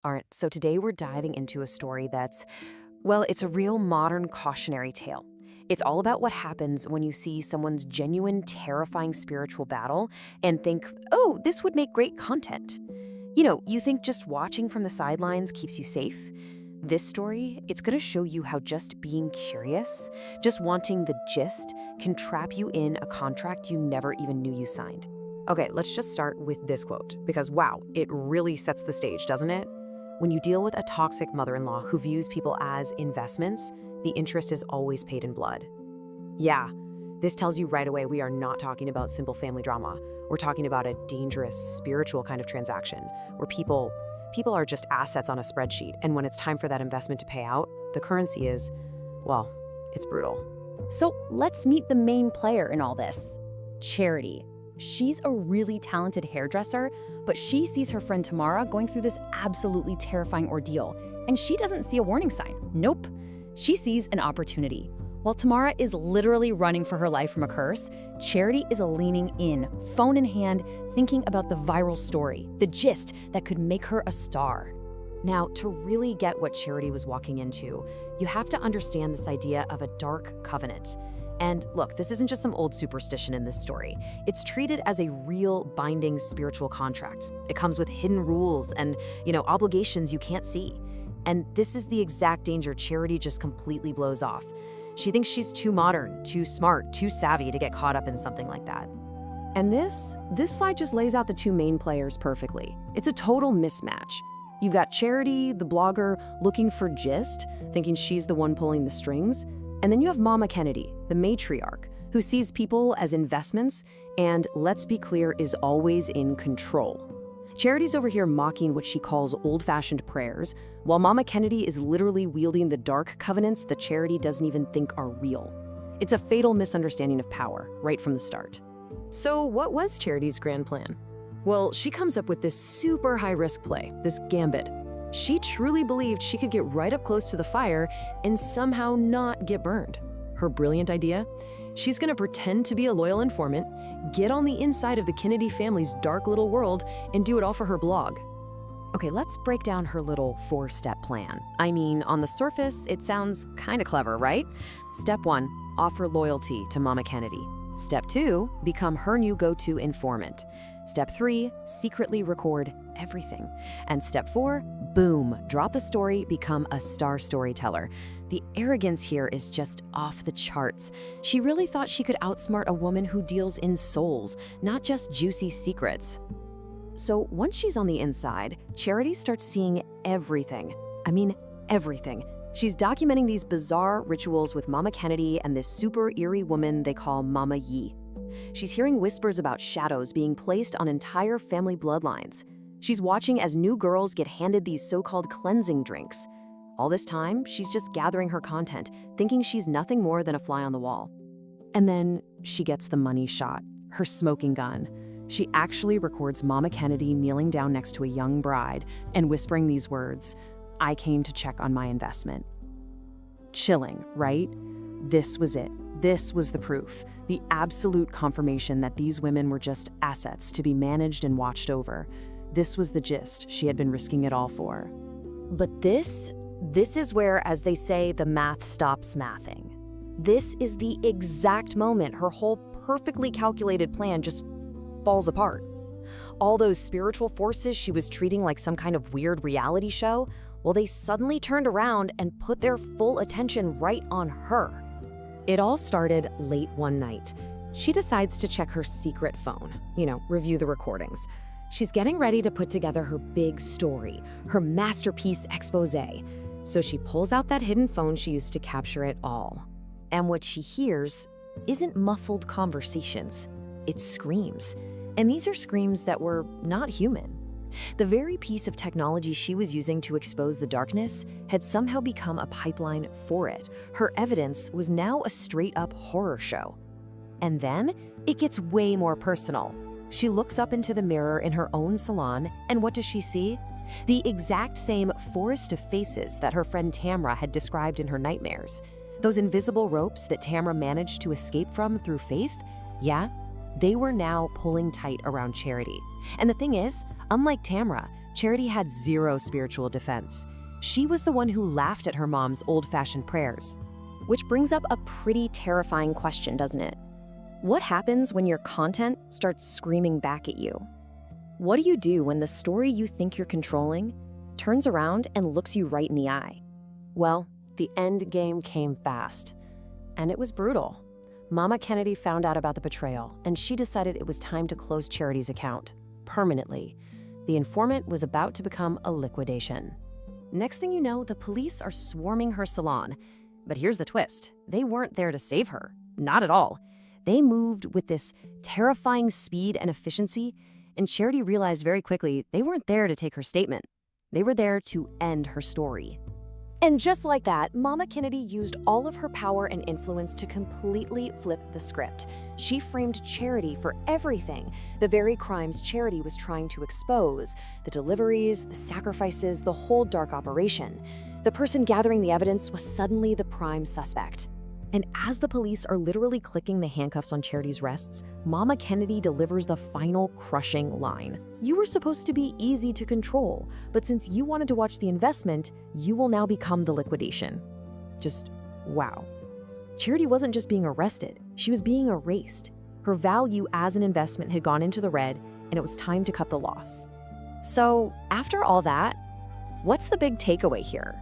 Aren't. So today we're diving into a story that's, well, it's a real modern cautionary tale. It's all about what happens when you see someone's genuine, terrifying spiritual battle and think, oh, this would make great content. You think just watching from the sidelines keeps you safe? This story, it's going to show you how just being curious, just wanting the gist, can trap you in a contract you never even knew you signed. Okay, let's just start with this quote, because wow, it really sets the stage, doesn't it? When you deal with a toxic mother-in-law who views people as investments, the interest is always paid in blood. Yeah, this tells you right away we are not talking about simple family drama. We're talking about a dangerous, spiritual kind of transaction where people are just assets on a spreadsheet, and when it's time for that investment to pay out, the currency is, well, it's brutal. So let's meet the main player in all this, Charity. She's a really talented hairdresser, but she sees her friend Tamara going through this absolutely terrifying ordeal, and she doesn't see a warning sign. Nope. She sees an opportunity. While Tamara is literally running for her life from a curse, Charity is leaning in, phone in hand, thinking about the viral story, the gist that could make her a star. Now, to really get what Charity was walking into, you have to understand this idea of a dark covenant. And look, this isn't just some old superstition in this story. It's treated as a real binding spiritual contract. It comes with hidden rules and, obligations you can't see. And this is the exact danger Charity just completely blows off. She thinks she's too modern, too smart, too savvy to get caught up in something like that. And this slide just lays out the two main players perfectly. It's a total mismatch. You've got Charity, the blogger, looking for gist, thinking she's the one pulling the strings. And then you have Mama Kennedy, the matriarch, who sees people as investments and, let's be clear, is always in control. Charity's over here mocking what she calls old-fashioned prayers, while Mama Kennedy is literally wielding the dark covenants that Charity doesn't even think are real. It's a fatal misunderstanding of power, right from the start. So what was Charity's grand plan? Well, she comes up with this super high-risk play, this gambit. She truly believed she could get right up close to the fire and somehow not get burned. Her brilliant idea? She's gonna pretend to be a loyal informant, get on the inside of the Kennedy family's dark little world, and do it all for her blog. Okay, let's break down her little 4-step plan. I mean, on the surface, it sounds kinda clever, right? Step 1, offer loyalty to Mama Kennedy. Step 2, become her new go-to informant. Step 3, secretly record everything. And step 4, boom, drop the story, become a star storyteller. The arrogance here is just off the charts. She really thought she could outsmart a woman who deals in souls, not just juicy secrets. So once she's on the inside, Charity starts seeing everything. I mean, everything. She's documenting these bizarre rituals with Mama Kennedy and this super eerie woman they call Mama Yi. She's hearing whispers about shadows being placed on entire family bloodlines. She's watching as new girls get handed these so-called cleansing drinks. All this time, she's just gathering her content, thinking she's nothing more than a fly on the wall. And then she gets the money shot, her smoking gun. She actually records Mama Kennedy kneeling down next to a young bride and whispering these words, "I came to check on my investment." Chilling, right? This was it. This was the proof, the absolute confirmation that these women were just assets to be managed and watched over. This was the gist she had been risking it all for. But this is where, as they say, the math stops mathing. This is the exact moment her whole perfectly calculated plan just falls apart. All those spiritual forces she was treating like some kind of weird reality show, well, they suddenly turned around and put their full attention right on her. It all started late one night. She decides to check her secret phone, review the recordings. She's getting ready to put together her big story, her masterpiece expose. So she pulls out that hidden phone she used to capture it all. And what she hears isn't muffled conversations, it's screams. And these are screams that were not human. The very piece of technology she was using to expose the darkness had somehow become a pipeline for it. Her evidence was now a straight-up horror show. And then it gets way more personal. She looks up into the mirror in her own salon, and what does she see? The exact same forest of faces that her friend Tamra had described in her nightmares. Those invisible ropes that Tamra managed to escape from through faith? Yeah, they were now pulling tight around Charity. And the thing is, unlike Tamra, Charity had zero spiritual defense. She was the one who laughed at her mom's old-fashioned prayers. Which brings up a pretty terrifying question, doesn't it? What happens when your content starts screaming back at you? What do you do when the story you think you're controlling turns around and looks you right in the eye? Well, the end game came fast. And it was brutal. Mama Kennedy found out about the betrayal, and she decided it was time to close Charity's account, permanently. The informant was about to become a liquidation. Next thing you know, the police are swarming her salon. But here's the twist. They weren't there to save her. Not at all. They moved with this terrifying speed and efficiency, and Charity realized very quickly they weren't there to take her statement. They were there to end her story. And just like that, Mama Kennedy used all of her power and influence to completely flip the script. She framed Charity for everything, the very crimes Charity was trying to expose, the deliveries, the sacrifices, the whole dark operation. The person gathering the evidence was suddenly the prime suspect. And as the police are literally clicking the handcuffs on Charity's wrists, Mama Kennedy delivers the final crushing line. You were supposed to be easy to control, but since you wanted to watch the investment, you will now become the liquidation. Just wow. Charity wasn't just being arrested, she was being erased. Her value as an investment had gone into the red, and it was time to cut the loss. So, after all that, what's the big takeaway here?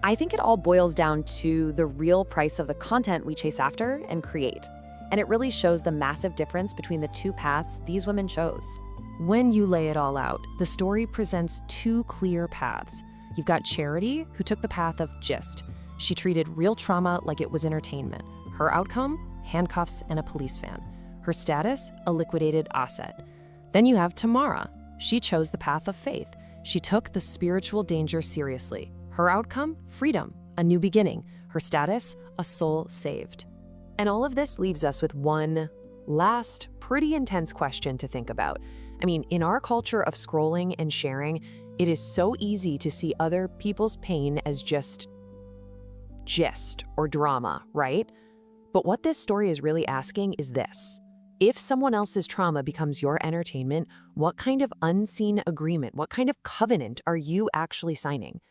I think it all boils down to the real price of the content we chase after and create. And it really shows the massive difference between the two paths these women chose. When you lay it all out, the story presents two clear paths. You've got Charity, who took the path of gist. She treated real trauma like it was entertainment. Her outcome? Handcuffs and a police van. Her status? A liquidated asset. Then you have Tamara. She chose the path of faith. She took the spiritual danger seriously. Her outcome? Freedom, a new beginning. Her status? A soul saved. And all of this leaves us with one last, pretty intense question to think about. I mean, in our culture of scrolling and sharing, it is so easy to see other people's pain as just or drama, right? But what this story is really asking is this. If someone else's trauma becomes your entertainment, what kind of unseen agreement, what kind of covenant are you actually signing?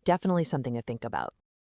Definitely something to think about.